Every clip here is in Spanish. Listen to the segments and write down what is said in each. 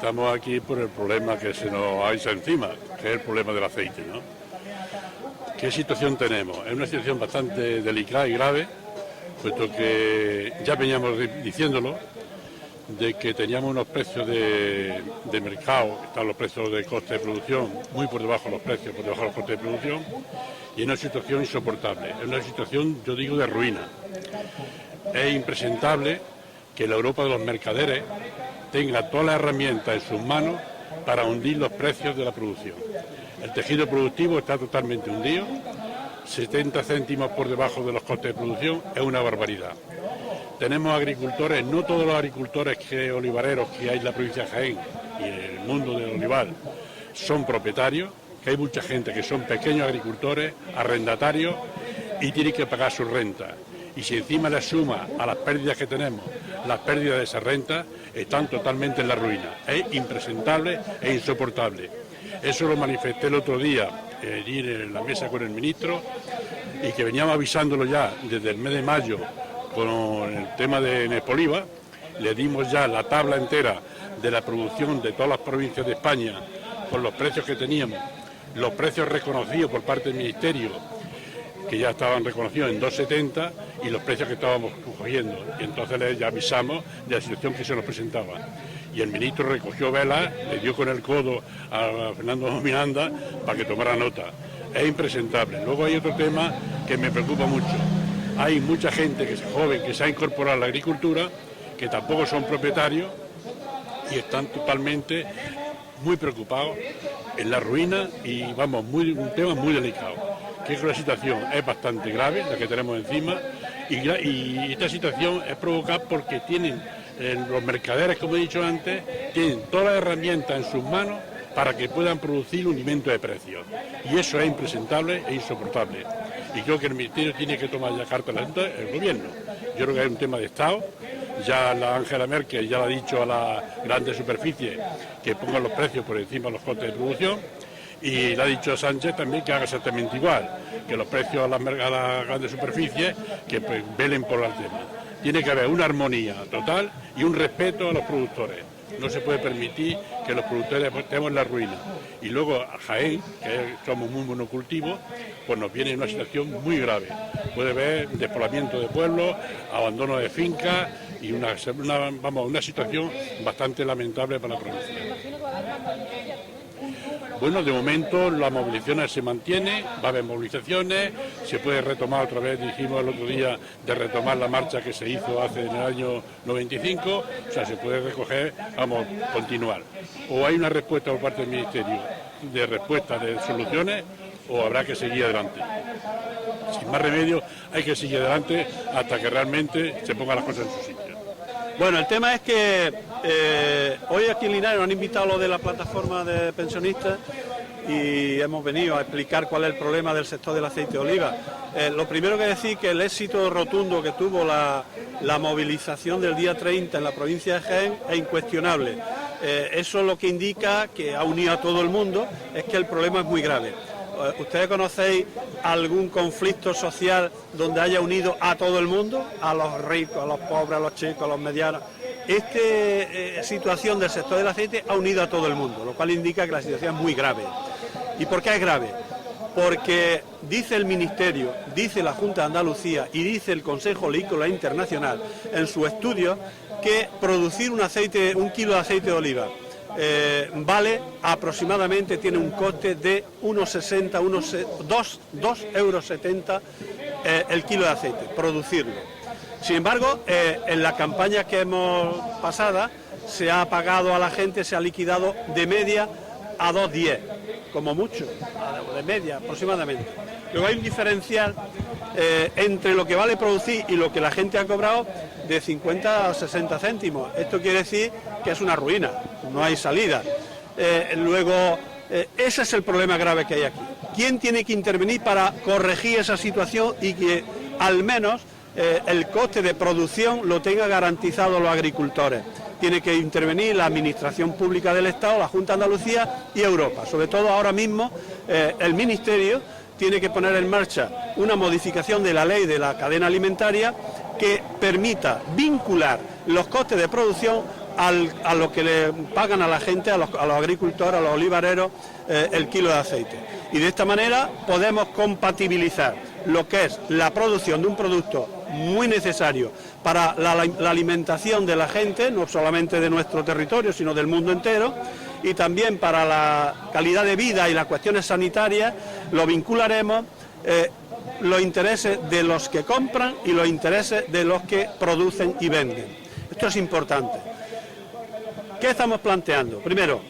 estamos aquí por el problema que se nos ha hecho encima, que es el problema del aceite, ¿no? ¿Qué situación tenemos? Es una situación bastante delicada y grave, puesto que ya veníamos diciéndolo, de que teníamos unos precios de mercado, están los precios de coste de producción muy por debajo de los precios, por debajo de los costes de producción, y es una situación insoportable, es una situación, yo digo, de ruina. Es impresentable que la Europa de los mercaderes tenga todas las herramientas en sus manos para hundir los precios de la producción. El tejido productivo está totalmente hundido, 70 céntimos por debajo de los costes de producción es una barbaridad. Tenemos agricultores, no todos los agricultores olivareros que hay en la provincia de Jaén y en el mundo del olivar son propietarios, que hay mucha gente que son pequeños agricultores, arrendatarios y tienen que pagar su renta. Y si encima le suma a las pérdidas que tenemos, las pérdidas de esa renta, están totalmente en la ruina. Es impresentable e insoportable. Eso lo manifesté el otro día, ir en la mesa con el ministro, y que veníamos avisándolo ya desde el mes de mayo con el tema de Nepoliva. Le dimos ya la tabla entera de la producción de todas las provincias de España, con los precios que teníamos, los precios reconocidos por parte del Ministerio, que ya estaban reconocidos en 2,70, y los precios que estábamos cogiendo. Y entonces les ya avisamos de la situación que se nos presentaba. Y el ministro recogió velas, le dio con el codo a Fernando Miranda para que tomara nota. Es impresentable. Luego hay otro tema que me preocupa mucho. Hay mucha gente que es joven que se ha incorporado a la agricultura, que tampoco son propietarios y están totalmente muy preocupados en la ruina, y vamos, un tema muy delicado. Que la situación es bastante grave, la que tenemos encima, y esta situación es provocada porque tienen los mercaderes, como he dicho antes, tienen todas las herramientas en sus manos para que puedan producir un aumento de precios. Y eso es impresentable e insoportable. Y creo que el Ministerio tiene que tomar ya carta en la junta, el Gobierno. Yo creo que es un tema de Estado. Ya la Angela Merkel ya le ha dicho a las grandes superficies que pongan los precios por encima de los costes de producción. Y le ha dicho a Sánchez también que haga exactamente igual, que los precios a las grandes superficies que pues, velen por el tema. Tiene que haber una armonía total y un respeto a los productores. No se puede permitir que los productores estemos en la ruina. Y luego a Jaén, que somos muy monocultivos, pues nos viene una situación muy grave. Puede haber despoblamiento de pueblos, abandono de fincas y una situación bastante lamentable para la provincia. Bueno, de momento las movilizaciones se mantienen, va a haber movilizaciones, se puede retomar otra vez, dijimos el otro día, de retomar la marcha que se hizo en el año 95, o sea, se puede recoger, continuar. O hay una respuesta por parte del Ministerio de respuesta de soluciones, o habrá que seguir adelante. Sin más remedio, hay que seguir adelante hasta que realmente se pongan las cosas en su sitio. Bueno, el tema es que hoy aquí en Linares nos han invitado los de la plataforma de pensionistas y hemos venido a explicar cuál es el problema del sector del aceite de oliva. Lo primero que decir que el éxito rotundo que tuvo la movilización del día 30 en la provincia de Jaén es incuestionable. Eso lo que indica que ha unido a todo el mundo, es que el problema es muy grave. ¿Ustedes conocéis algún conflicto social donde haya unido a todo el mundo? A los ricos, a los pobres, a los chicos, a los medianos. Esta situación del sector del aceite ha unido a todo el mundo, lo cual indica que la situación es muy grave. ¿Y por qué es grave? Porque dice el Ministerio, dice la Junta de Andalucía y dice el Consejo Oleícola Internacional en su estudio que producir un kilo de aceite de oliva vale aproximadamente, tiene un coste de unos 2,70 euros el kilo de aceite, producirlo. Sin embargo, en la campaña que hemos pasada se ha pagado a la gente, se ha liquidado de media a 2,10, como mucho, de media aproximadamente. Luego hay un diferencial entre lo que vale producir y lo que la gente ha cobrado de 50 a 60 céntimos. Esto quiere decir que es una ruina, no hay salida. Ese es el problema grave que hay aquí. ¿Quién tiene que intervenir para corregir esa situación y que al menos el coste de producción lo tenga garantizado los agricultores? Tiene que intervenir la Administración Pública del Estado, la Junta de Andalucía y Europa. Sobre todo ahora mismo el Ministerio tiene que poner en marcha una modificación de la ley de la cadena alimentaria que permita vincular los costes de producción a lo que le pagan a la gente, a los agricultores, a los olivareros, el kilo de aceite. Y de esta manera podemos compatibilizar lo que es la producción de un producto muy necesario para la alimentación de la gente, no solamente de nuestro territorio, sino del mundo entero, y también para la calidad de vida y las cuestiones sanitarias. Lo vincularemos los intereses de los que compran y los intereses de los que producen y venden. Esto es importante. ¿Qué estamos planteando? Primero,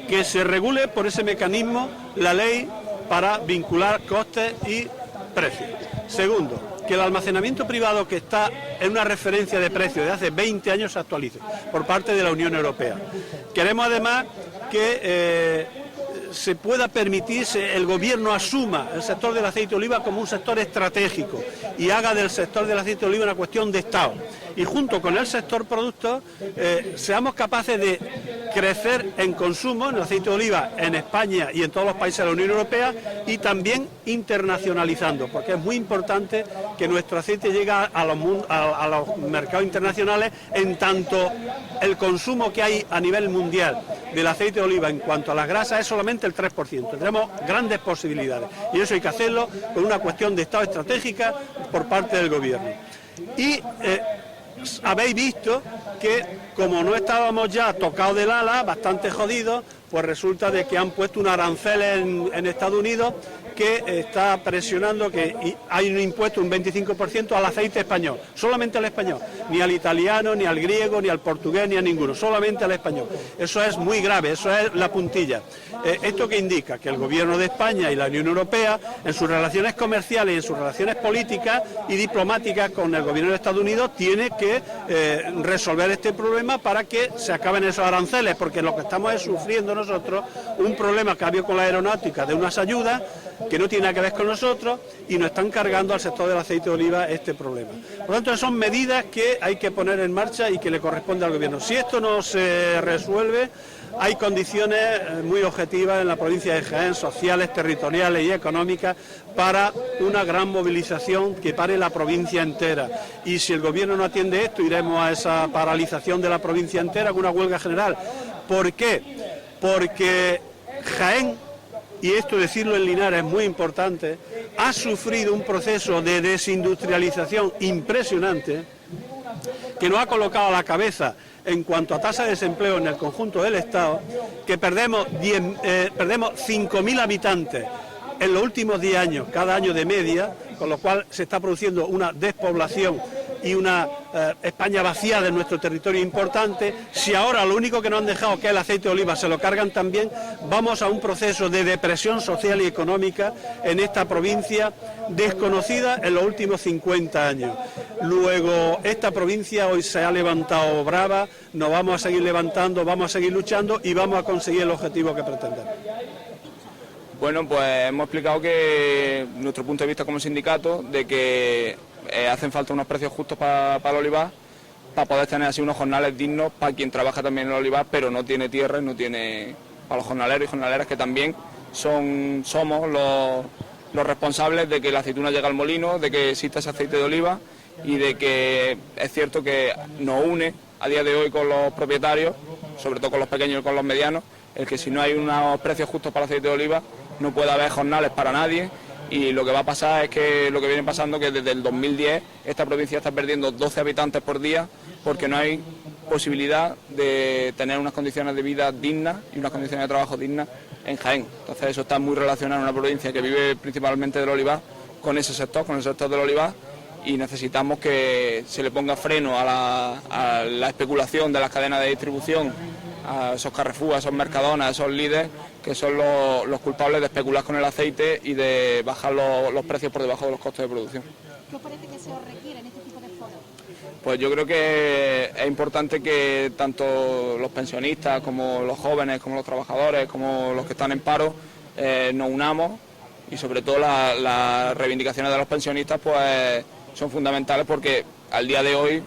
que se regule por ese mecanismo la ley para vincular costes y precios. Segundo, que el almacenamiento privado, que está en una referencia de precios de hace 20 años, se actualice por parte de la Unión Europea. Queremos además que se pueda permitirse, el gobierno asuma el sector del aceite de oliva como un sector estratégico y haga del sector del aceite de oliva una cuestión de Estado. Y junto con el sector productor seamos capaces de crecer en consumo en el aceite de oliva en España y en todos los países de la Unión Europea, y también internacionalizando, porque es muy importante que nuestro aceite llegue a los mercados internacionales, en tanto el consumo que hay a nivel mundial del aceite de oliva en cuanto a las grasas es solamente el 3%. Tenemos grandes posibilidades y eso hay que hacerlo con una cuestión de Estado estratégica por parte del gobierno. Y habéis visto que, como no estábamos ya tocados del ala, bastante jodidos, pues resulta de que han puesto un arancel en Estados Unidos que está presionando que hay un impuesto, un 25% al aceite español, solamente al español, ni al italiano, ni al griego, ni al portugués, ni a ninguno, solamente al español. Eso es muy grave, eso es la puntilla. ¿Esto qué indica? Que el gobierno de España y la Unión Europea, en sus relaciones comerciales y en sus relaciones políticas y diplomáticas con el gobierno de Estados Unidos, tiene que resolver este problema para que se acaben esos aranceles, porque lo que estamos es sufriendo nosotros un problema que ha habido con la aeronáutica de unas ayudas que no tiene nada que ver con nosotros, y nos están cargando al sector del aceite de oliva este problema. Por lo tanto, son medidas que hay que poner en marcha y que le corresponde al gobierno. Si esto no se resuelve, hay condiciones muy objetivas en la provincia de Jaén, sociales, territoriales y económicas, para una gran movilización que pare la provincia entera. Y si el gobierno no atiende esto, iremos a esa paralización de la provincia entera con una huelga general. ¿Por qué? Porque Jaén, y esto decirlo en Linares es muy importante, ha sufrido un proceso de desindustrialización impresionante que nos ha colocado a la cabeza en cuanto a tasa de desempleo en el conjunto del Estado, que perdemos 5.000 habitantes en los últimos 10 años, cada año de media, con lo cual se está produciendo una despoblación y una España vacía de nuestro territorio importante. Si ahora lo único que nos han dejado, que es el aceite de oliva, se lo cargan también, vamos a un proceso de depresión social y económica en esta provincia desconocida en los últimos 50 años. Luego, esta provincia hoy se ha levantado brava, nos vamos a seguir levantando, vamos a seguir luchando y vamos a conseguir el objetivo que pretendemos. Bueno, pues hemos explicado que nuestro punto de vista como sindicato, de que hacen falta unos precios justos para el olivar, para poder tener así unos jornales dignos para quien trabaja también en el olivar, pero no tiene tierra y no tiene, para los jornaleros y jornaleras que también somos los responsables de que la aceituna llegue al molino, de que exista ese aceite de oliva, y de que es cierto que nos une a día de hoy con los propietarios, sobre todo con los pequeños y con los medianos, el que si no hay unos precios justos para el aceite de oliva no puede haber jornales para nadie. Y lo que va a pasar es que lo que viene pasando, que desde el 2010 esta provincia está perdiendo 12 habitantes por día porque no hay posibilidad de tener unas condiciones de vida dignas y unas condiciones de trabajo dignas en Jaén. Entonces eso está muy relacionado en una provincia que vive principalmente del olivar, con ese sector, con el sector del olivar, y necesitamos que se le ponga freno a la especulación de las cadenas de distribución, a esos Carrefour, a esos Mercadona, a esos líderes que son los culpables de especular con el aceite y de bajar los precios por debajo de los costes de producción. ¿Qué os parece que se os requiere en este tipo de foros? Pues yo creo que es importante que tanto los pensionistas como los jóvenes, como los trabajadores, como los que están en paro, nos unamos, y sobre todo las reivindicaciones de los pensionistas pues son fundamentales, porque al día de hoy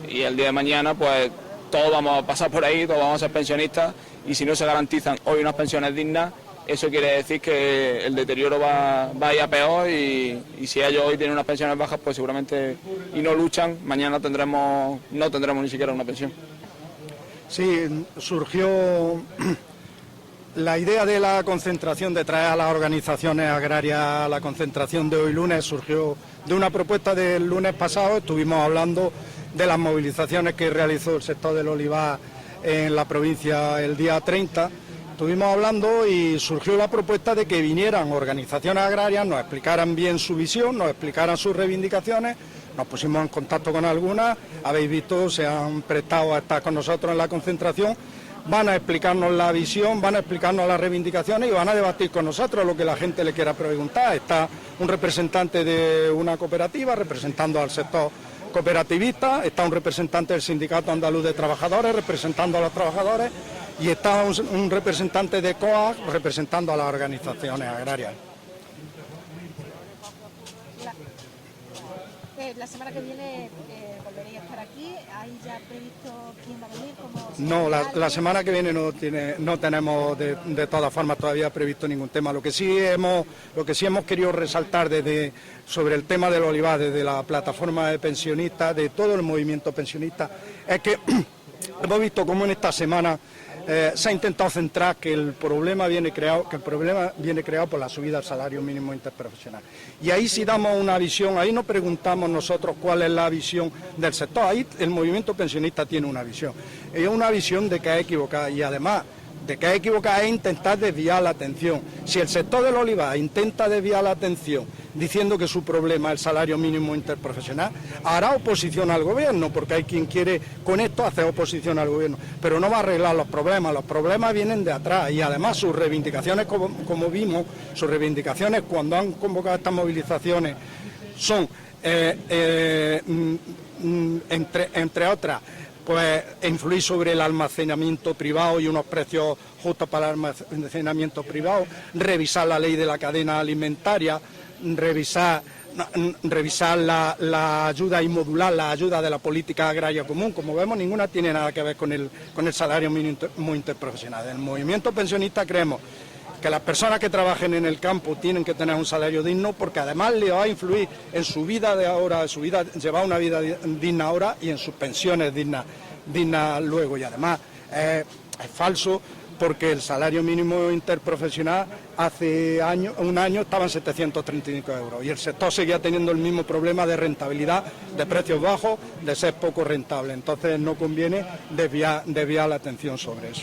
y el día de mañana pues todos vamos a pasar por ahí, todos vamos a ser pensionistas, y si no se garantizan hoy unas pensiones dignas, eso quiere decir que el deterioro va a ir a peor, y si ellos hoy tienen unas pensiones bajas, pues seguramente, y no luchan, mañana no tendremos ni siquiera una pensión. Sí, surgió la idea de la concentración, de traer a las organizaciones agrarias a la concentración de hoy lunes, surgió de una propuesta del lunes pasado. Estuvimos hablando de las movilizaciones que realizó el sector del olivar en la provincia el día 30. Estuvimos hablando y surgió la propuesta de que vinieran organizaciones agrarias, nos explicaran bien su visión, nos explicaran sus reivindicaciones. Nos pusimos en contacto con algunas, habéis visto, se han prestado a estar con nosotros en la concentración, van a explicarnos la visión, van a explicarnos las reivindicaciones y van a debatir con nosotros lo que la gente le quiera preguntar. Está un representante de una cooperativa representando al sector cooperativista, está un representante del Sindicato Andaluz de Trabajadores representando a los trabajadores y está un representante de COAG representando a las organizaciones agrarias. La semana que viene volveréis a estar aquí. ¿Hay ya previsto quién va a venir? No, la semana que viene no tenemos de todas formas todavía previsto ningún tema. Lo que sí hemos querido resaltar sobre el tema del olivar, desde la plataforma de pensionistas, de todo el movimiento pensionista, es que hemos visto cómo en esta semana se ha intentado centrar que el problema viene creado por la subida del salario mínimo interprofesional. Y ahí sí damos una visión, ahí no preguntamos nosotros cuál es la visión del sector, ahí el movimiento pensionista tiene una visión. Es una visión de que es equivocada y además de que es equivocada es intentar desviar la atención. Si el sector del olivar intenta desviar la atención diciendo que su problema es el salario mínimo interprofesional, hará oposición al gobierno, porque hay quien quiere con esto hacer oposición al gobierno, pero no va a arreglar los problemas vienen de atrás y además sus reivindicaciones, como vimos, sus reivindicaciones cuando han convocado estas movilizaciones son, entre otras, pues influir sobre el almacenamiento privado y unos precios justos para el almacenamiento privado, revisar la ley de la cadena alimentaria, revisar la ayuda y modular la ayuda de la política agraria común. Como vemos, ninguna tiene nada que ver con el salario mínimo interprofesional. En el movimiento pensionista creemos que las personas que trabajen en el campo tienen que tener un salario digno, porque además le va a influir en su vida de ahora, llevar una vida digna ahora y en sus pensiones dignas luego. Y además es falso, porque el salario mínimo interprofesional hace un año estaba en 735 euros y el sector seguía teniendo el mismo problema de rentabilidad, de precios bajos, de ser poco rentable. Entonces no conviene desviar la atención sobre eso.